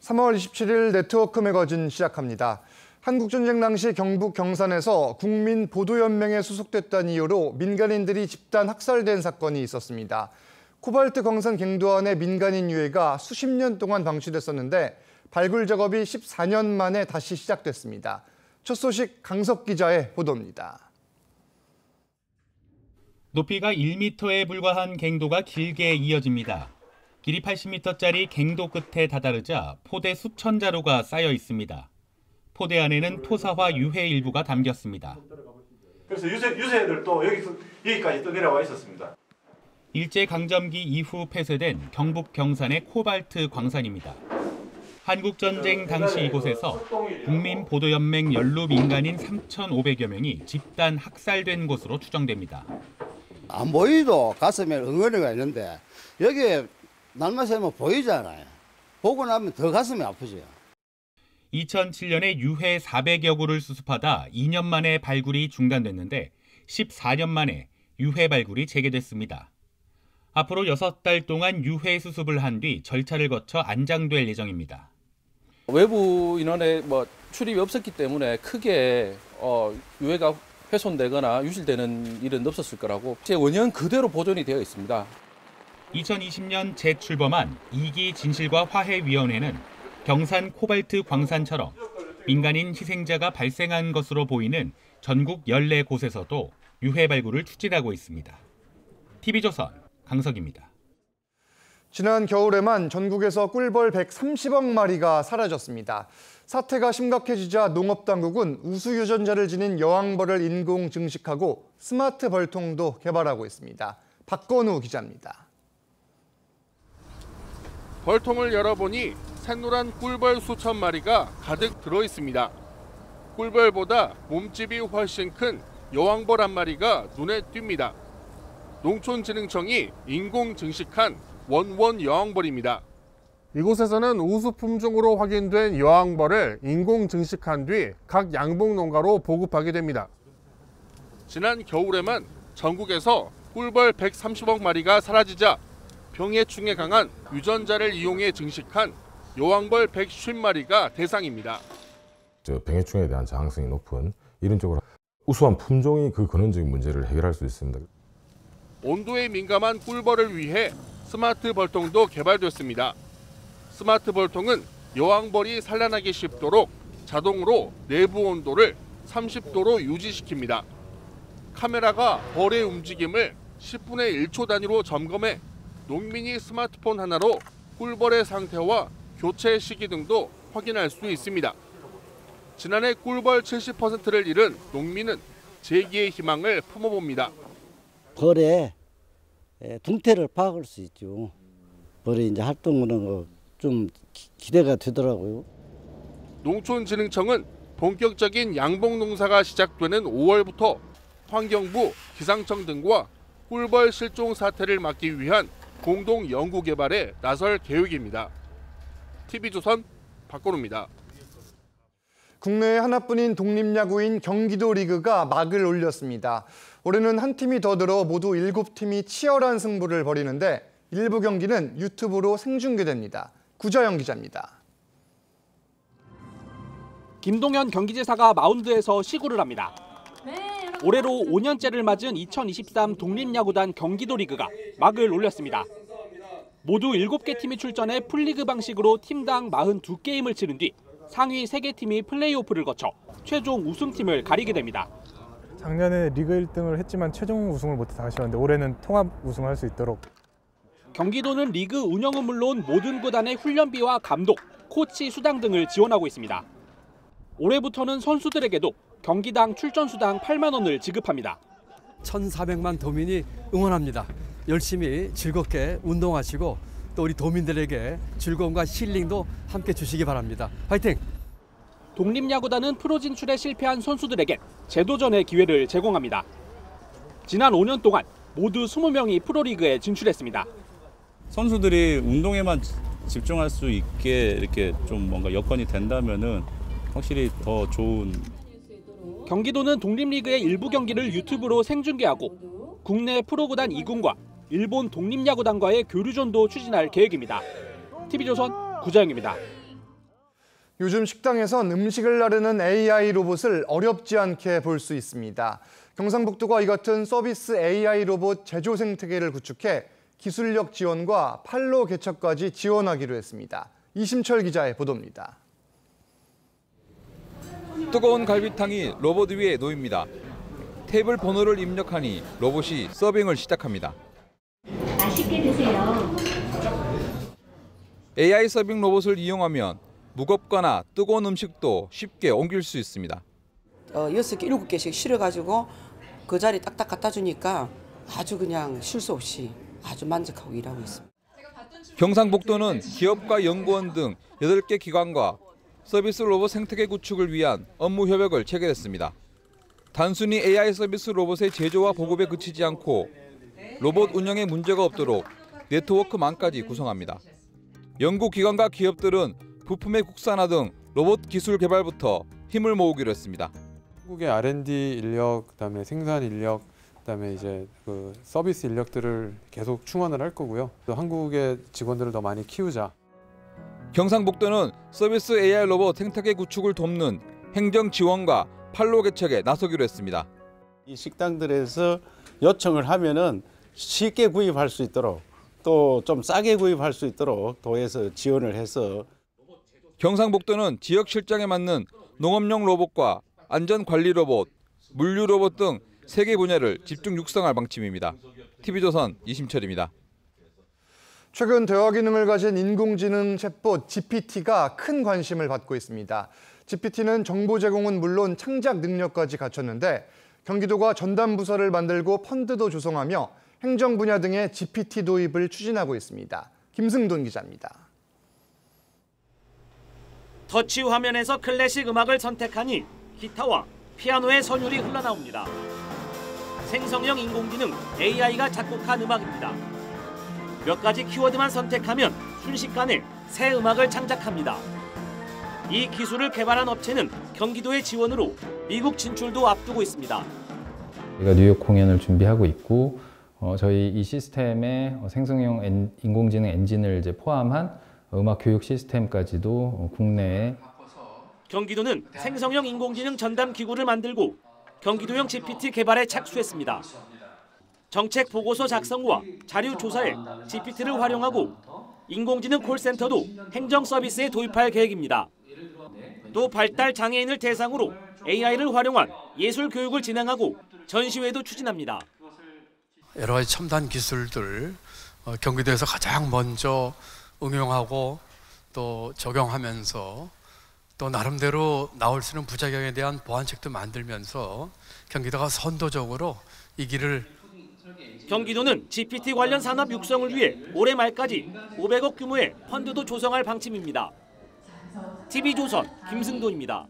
3월 27일 네트워크 매거진 시작합니다. 한국전쟁 당시 경북 경산에서 국민보도연맹에 소속됐다는 이유로 민간인들이 집단 학살된 사건이 있었습니다. 코발트 광산 갱도안의 민간인 유해가 수십 년 동안 방치됐었는데 발굴 작업이 14년 만에 다시 시작됐습니다. 첫 소식 강석 기자의 보도입니다. 높이가 1m에 불과한 갱도가 길게 이어집니다. 길이 80m짜리 갱도 끝에 다다르자 포대 수천 자루가 쌓여 있습니다. 포대 안에는 토사화 유해 일부가 담겼습니다. 그래서 유세들도 여기까지 또 내려와 있었습니다. 일제강점기 이후 폐쇄된 경북 경산의 코발트 광산입니다. 한국전쟁 당시 이곳에서 국민보도연맹 연루 민간인 3,500여 명이 집단 학살된 것으로 추정됩니다. 안 보이도 가슴에 응어리가 있는데 여기에 날만 새면 보이잖아요. 보고 나면 더 가슴이 아프죠. 2007년에 유해 400여 구를 수습하다 2년 만에 발굴이 중단됐는데 14년 만에 유해 발굴이 재개됐습니다. 앞으로 6달 동안 유해 수습을 한 뒤 절차를 거쳐 안장될 예정입니다. 외부 인원의 출입이 없었기 때문에 크게 유해가 훼손되거나 유실되는 일은 없었을 거라고 제 원형 그대로 보존이 되어 있습니다. 2020년 재출범한 2기 진실과 화해위원회는 경산 코발트 광산처럼 민간인 희생자가 발생한 것으로 보이는 전국 14곳에서도 유해 발굴을 추진하고 있습니다. TV조선 강석입니다. 지난 겨울에만 전국에서 꿀벌 130억 마리가 사라졌습니다. 사태가 심각해지자 농업당국은 우수유전자를 지닌 여왕벌을 인공 증식하고 스마트 벌통도 개발하고 있습니다. 박건우 기자입니다. 벌통을 열어보니 샛노란 꿀벌 수천 마리가 가득 들어있습니다. 꿀벌보다 몸집이 훨씬 큰 여왕벌 한 마리가 눈에 띕니다. 농촌진흥청이 인공 증식한 원원 여왕벌입니다. 이곳에서는 우수 품종으로 확인된 여왕벌을 인공 증식한 뒤 각 양봉 농가로 보급하게 됩니다. 지난 겨울에만 전국에서 꿀벌 130억 마리가 사라지자 병해충에 강한 유전자를 이용해 증식한 여왕벌 150마리가 대상입니다. 병해충에 대한 저항성이 높은 이런 쪽으로 우수한 품종이 그 근원적인 문제를 해결할 수 있습니다. 온도에 민감한 꿀벌을 위해 스마트 벌통도 개발됐습니다. 스마트 벌통은 여왕벌이 산란하기 쉽도록 자동으로 내부 온도를 30도로 유지시킵니다. 카메라가 벌의 움직임을 10분의 1초 단위로 점검해 농민이 스마트폰 하나로 꿀벌의 상태와 교체 시기 등도 확인할 수 있습니다. 지난해 꿀벌 70%를 잃은 농민은 재기의 희망을 품어봅니다. 벌의 둥태를 파악할 수 있죠. 벌이 이제 활동하는 거 좀 기대가 되더라고요. 농촌진흥청은 본격적인 양봉 농사가 시작되는 5월부터 환경부, 기상청 등과 꿀벌 실종 사태를 막기 위한 공동 연구 개발에 나설 계획입니다. TV조선 박건우입니다. 국내에 하나뿐인 독립야구인 경기도 리그가 막을 올렸습니다. 올해는 한 팀이 더 늘어 모두 7팀이 치열한 승부를 벌이는데 일부 경기는 유튜브로 생중계됩니다. 구자영 기자입니다. 김동현 경기지사가 마운드에서 시구를 합니다. 올해로 5년째를 맞은 2023 독립야구단 경기도 리그가 막을 올렸습니다. 모두 7개 팀이 출전해 풀리그 방식으로 팀당 42게임을 치른 뒤 상위 3개 팀이 플레이오프를 거쳐 최종 우승팀을 가리게 됩니다. 작년에 리그 1등을 했지만 최종 우승을 못해서 아쉬웠는데 올해는 통합 우승을 할 수 있도록. 경기도는 리그 운영은 물론 모든 구단의 훈련비와 감독, 코치 수당 등을 지원하고 있습니다. 올해부터는 선수들에게도 경기당 출전 수당 8만 원을 지급합니다. 1,400만 도민이 응원합니다. 열심히 즐겁게 운동하시고 또 우리 도민들에게 즐거움과 힐링도 함께 주시기 바랍니다. 화이팅! 독립야구단은 프로 진출에 실패한 선수들에게 재도전의 기회를 제공합니다. 지난 5년 동안 모두 20명이 프로리그에 진출했습니다. 선수들이 운동에만 집중할 수 있게 이렇게 좀 뭔가 여건이 된다면은 확실히 더 좋은. 경기도는 독립리그의 일부 경기를 유튜브로 생중계하고 국내 프로구단 2군과 일본 독립야구단과의 교류전도 추진할 계획입니다. TV조선 구자영입니다. 요즘 식당에선 음식을 나르는 AI 로봇을 어렵지 않게 볼 수 있습니다. 경상북도가 이 같은 서비스 AI 로봇 제조 생태계를 구축해 기술력 지원과 판로 개척까지 지원하기로 했습니다. 이심철 기자의 보도입니다. 뜨거운 갈비탕이 로봇 위에 놓입니다. 테이블 번호를 입력하니 로봇이 서빙을 시작합니다. 맛있게 드세요. AI 서빙 로봇을 이용하면 무겁거나 뜨거운 음식도 쉽게 옮길 수 있습니다. 6개, 7개씩 실어가지고 그 자리 딱딱 갖다 주니까 아주 그냥 실수 없이 아주 만족하고 일하고 있습니다. 경상북도는 기업과 연구원 등 8개 기관과 서비스 로봇 생태계 구축을 위한 업무 협약을 체결했습니다. 단순히 AI 서비스 로봇의 제조와 보급에 그치지 않고 로봇 운영에 문제가 없도록 네트워크망까지 구성합니다. 연구기관과 기업들은 부품의 국산화 등 로봇 기술 개발부터 힘을 모으기로 했습니다. 한국의 R&D 인력, 그다음에 생산 인력, 그다음에 이제 그 서비스 인력들을 계속 충원을 할 거고요. 또 한국의 직원들을 더 많이 키우자. 경상북도는 서비스 AI 로봇 생태계 구축을 돕는 행정 지원과 판로 개척에 나서기로 했습니다. 이 식당들에서 요청을 하면은 쉽게 구입할 수 있도록 또 좀 싸게 구입할 수 있도록 도에서 지원을 해서 경상북도는 지역 실정에 맞는 농업용 로봇과 안전관리 로봇, 물류 로봇 등 3개 분야를 집중 육성할 방침입니다. TV조선 이심철입니다. 최근 대화 기능을 가진 인공지능 챗봇 GPT가 큰 관심을 받고 있습니다. GPT는 정보 제공은 물론 창작 능력까지 갖췄는데 경기도가 전담 부서를 만들고 펀드도 조성하며 행정 분야 등의 GPT 도입을 추진하고 있습니다. 김승돈 기자입니다. 터치 화면에서 클래식 음악을 선택하니 기타와 피아노의 선율이 흘러나옵니다. 생성형 인공지능 AI가 작곡한 음악입니다. 몇 가지 키워드만 선택하면 순식간에 새 음악을 창작합니다. 이 기술을 개발한 업체는 경기도의 지원으로 미국 진출도 앞두고 있습니다. 저희가 뉴욕 공연을 준비하고 있고 저희 이 시스템에 생성형 인공지능 엔진을 이제 포함한 음악 교육 시스템까지도 국내에 경기도는 생성형 인공지능 전담 기구를 만들고 경기도형 GPT 개발에 착수했습니다. 정책 보고서 작성과 자료 조사에 GPT를 활용하고 인공지능 콜센터도 행정 서비스에 도입할 계획입니다. 또 발달 장애인을 대상으로 AI를 활용한 예술 교육을 진행하고 전시회도 추진합니다. 여러 가지 첨단 기술들 경기도에서 가장 먼저 응용하고 또 적용하면서 또 나름대로 나올 수 있는 부작용에 대한 보완책도 만들면서 경기도가 선도적으로 이 길을 경기도는 GPT 관련 산업 육성을 위해 올해 말까지 500억 규모의 펀드도 조성할 방침입니다. TV조선 김승돈입니다.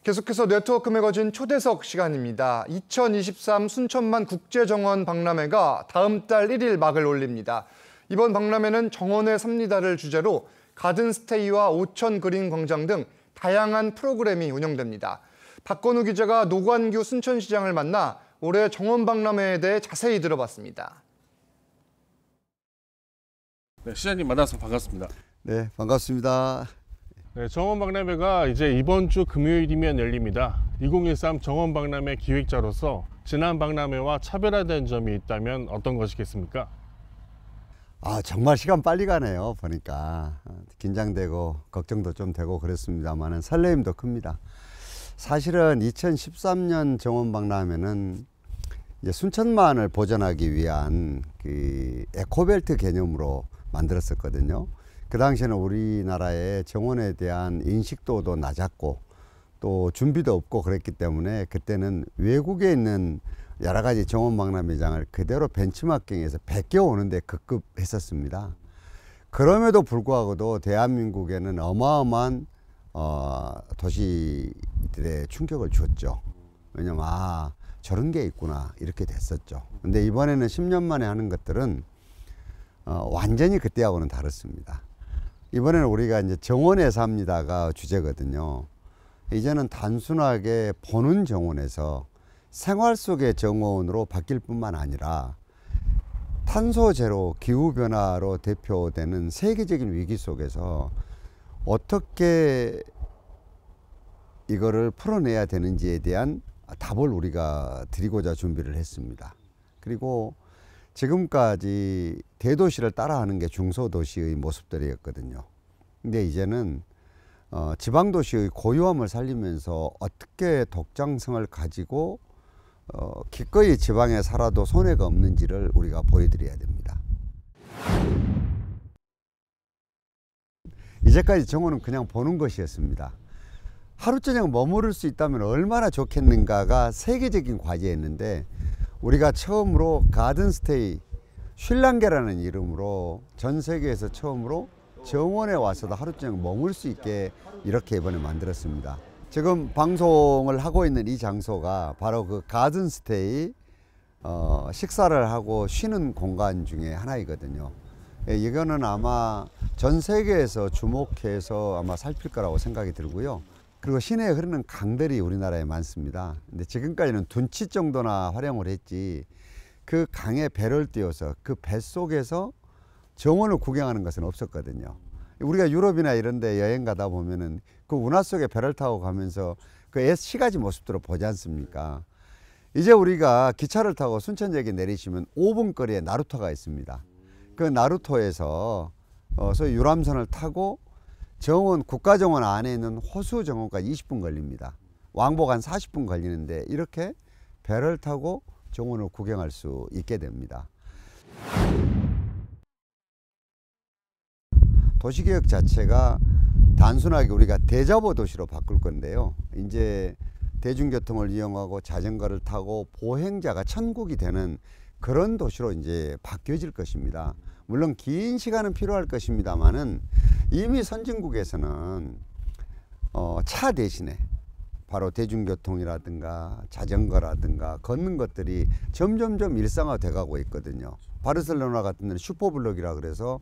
계속해서 네트워크 매거진 초대석 시간입니다. 2023 순천만 국제정원 박람회가 다음 달 1일 막을 올립니다. 이번 박람회는 정원에 삽니다를 주제로 가든스테이와 오천 그린 광장 등 다양한 프로그램이 운영됩니다. 박건우 기자가 노관규 순천시장을 만나 올해 정원 박람회에 대해 자세히 들어봤습니다. 네, 시장님 만나서 반갑습니다. 네, 반갑습니다. 네, 정원 박람회가 이제 이번 주 금요일이면 열립니다. 2013 정원 박람회 기획자로서 지난 박람회와 차별화된 점이 있다면 어떤 것이겠습니까? 정말 시간 빨리 가네요. 보니까 긴장되고 걱정도 좀 되고 그랬습니다만 설레임도 큽니다. 사실은 2013년 정원 박람회는 이제 순천만을 보존하기 위한 그 에코벨트 개념으로 만들었었거든요. 그 당시에는 우리나라의 정원에 대한 인식도도 낮았고 또 준비도 없고 그랬기 때문에 그때는 외국에 있는 여러 가지 정원 박람회장을 그대로 벤치마킹해서 베껴 오는데 급급했었습니다. 그럼에도 불구하고도 대한민국에는 어마어마한 도시들의 충격을 줬죠. 왜냐면 저런 게 있구나 이렇게 됐었죠. 근데 이번에는 10년 만에 하는 것들은 완전히 그때하고는 다릅니다. 이번에는 우리가 이제 정원에 삽니다가 주제거든요. 이제는 단순하게 보는 정원에서 생활 속의 정원으로 바뀔 뿐만 아니라 탄소 제로 기후변화로 대표되는 세계적인 위기 속에서 어떻게 이거를 풀어내야 되는지에 대한 답을 우리가 드리고자 준비를 했습니다. 그리고 지금까지 대도시를 따라하는 게 중소도시의 모습들이었거든요. 근데 이제는 지방도시의 고유함을 살리면서 어떻게 독창성을 가지고 기꺼이 지방에 살아도 손해가 없는지를 우리가 보여드려야 됩니다. 이제까지 정원은 그냥 보는 것이었습니다. 하루 저녁 머무를 수 있다면 얼마나 좋겠는가가 세계적인 과제였는데, 우리가 처음으로 가든스테이 쉴랑게라는 이름으로 전 세계에서 처음으로 정원에 와서도 하루 저녁 머물 수 있게 이렇게 이번에 만들었습니다. 지금 방송을 하고 있는 이 장소가 바로 그 가든스테이 식사를 하고 쉬는 공간 중에 하나이거든요. 이거는 아마 전 세계에서 주목해서 아마 살필 거라고 생각이 들고요. 그리고 시내에 흐르는 강들이 우리나라에 많습니다. 근데 지금까지는 둔치 정도나 활용을 했지, 그 강에 배를 띄워서 그 배 속에서 정원을 구경하는 것은 없었거든요. 우리가 유럽이나 이런 데 여행 가다 보면은 그 운하 속에 배를 타고 가면서 그 시가지 모습들을 보지 않습니까? 이제 우리가 기차를 타고 순천역에 내리시면 5분 거리에 나루터가 있습니다. 그 나루터에서 소위 유람선을 타고 정원, 국가정원 안에 있는 호수정원까지 20분 걸립니다. 왕복 한 40분 걸리는데 이렇게 배를 타고 정원을 구경할 수 있게 됩니다. 도시개혁 자체가 단순하게 우리가 대자보 도시로 바꿀 건데요. 이제 대중교통을 이용하고 자전거를 타고 보행자가 천국이 되는 그런 도시로 이제 바뀌어질 것입니다. 물론 긴 시간은 필요할 것입니다만은 이미 선진국에서는 차 대신에 바로 대중교통이라든가 자전거라든가 걷는 것들이 점점점 일상화돼 가고 있거든요. 바르셀로나 같은 데는 슈퍼블록이라 그래서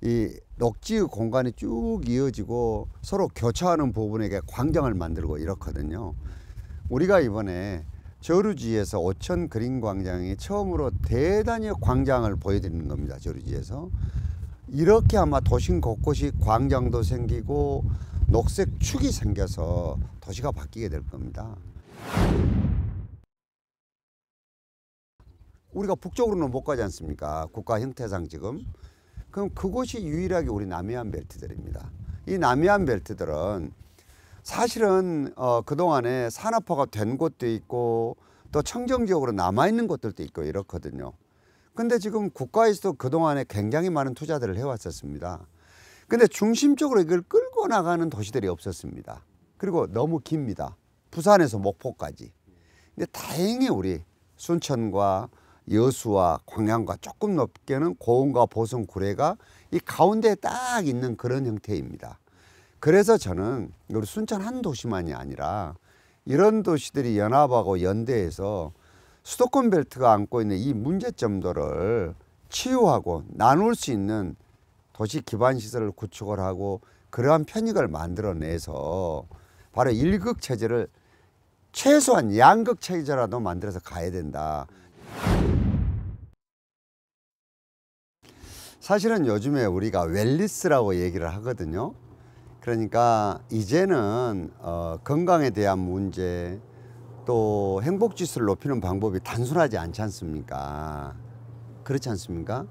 이 녹지의 공간이 쭉 이어지고 서로 교차하는 부분에게 광장을 만들고 이렇거든요. 우리가 이번에 저루지에서 오천 그린 광장이 처음으로 대단히 광장을 보여드리는 겁니다. 저루지에서. 이렇게 아마 도심 곳곳이 광장도 생기고 녹색 축이 생겨서 도시가 바뀌게 될 겁니다. 우리가 북쪽으로는 못 가지 않습니까? 국가 형태상 지금. 그럼 그곳이 유일하게 우리 남해안 벨트들입니다. 이 남해안 벨트들은 사실은 그동안에 산업화가 된 곳도 있고 또 청정지역으로 남아있는 곳들도 있고 이렇거든요. 근데 지금 국가에서도 그동안에 굉장히 많은 투자들을 해왔었습니다. 근데 중심적으로 이걸 끌고 나가는 도시들이 없었습니다. 그리고 너무 깁니다. 부산에서 목포까지. 근데 다행히 우리 순천과 여수와 광양과 조금 높게는 고흥과 보성, 구례가 이 가운데에 딱 있는 그런 형태입니다. 그래서 저는 우리 순천 한 도시만이 아니라 이런 도시들이 연합하고 연대해서 수도권 벨트가 안고 있는 이 문제점들을 치유하고 나눌 수 있는 도시 기반 시설을 구축을 하고 그러한 편익을 만들어내서 바로 일극 체제를 최소한 양극 체제라도 만들어서 가야 된다. 사실은 요즘에 우리가 웰니스라고 얘기를 하거든요. 그러니까 이제는 건강에 대한 문제 또 행복지수를 높이는 방법이 단순하지 않지 않습니까? 그렇지 않습니까?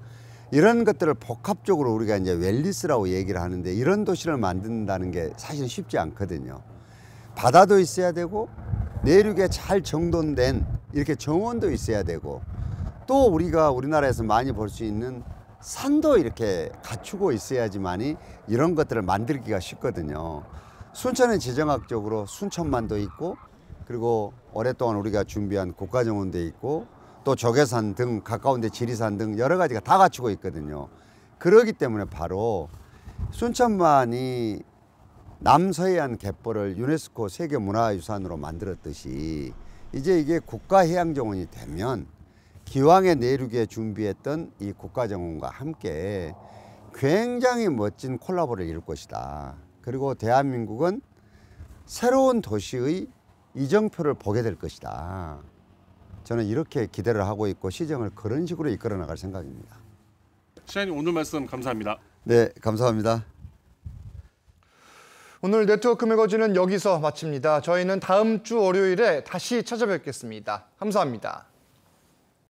이런 것들을 복합적으로 우리가 이제 웰니스라고 얘기를 하는데 이런 도시를 만든다는 게 사실 쉽지 않거든요. 바다도 있어야 되고 내륙에 잘 정돈된 이렇게 정원도 있어야 되고 또 우리가 우리나라에서 많이 볼 수 있는 산도 이렇게 갖추고 있어야지만이 이런 것들을 만들기가 쉽거든요. 순천은 지정학적으로 순천만도 있고 그리고 오랫동안 우리가 준비한 국가정원도 있고 또 조계산 등 가까운 데 지리산 등 여러 가지가 다 갖추고 있거든요. 그러기 때문에 바로 순천만이 남서해안 갯벌을 유네스코 세계문화유산으로 만들었듯이 이제 이게 국가해양정원이 되면 기왕의 내륙에 준비했던 이 국가정원과 함께 굉장히 멋진 콜라보를 이룰 것이다. 그리고 대한민국은 새로운 도시의 이정표를 보게 될 것이다. 저는 이렇게 기대를 하고 있고 시정을 그런 식으로 이끌어 나갈 생각입니다. 시장님 오늘 말씀 감사합니다. 네, 감사합니다. 오늘 네트워크 매거진은 여기서 마칩니다. 저희는 다음 주 월요일에 다시 찾아뵙겠습니다. 감사합니다.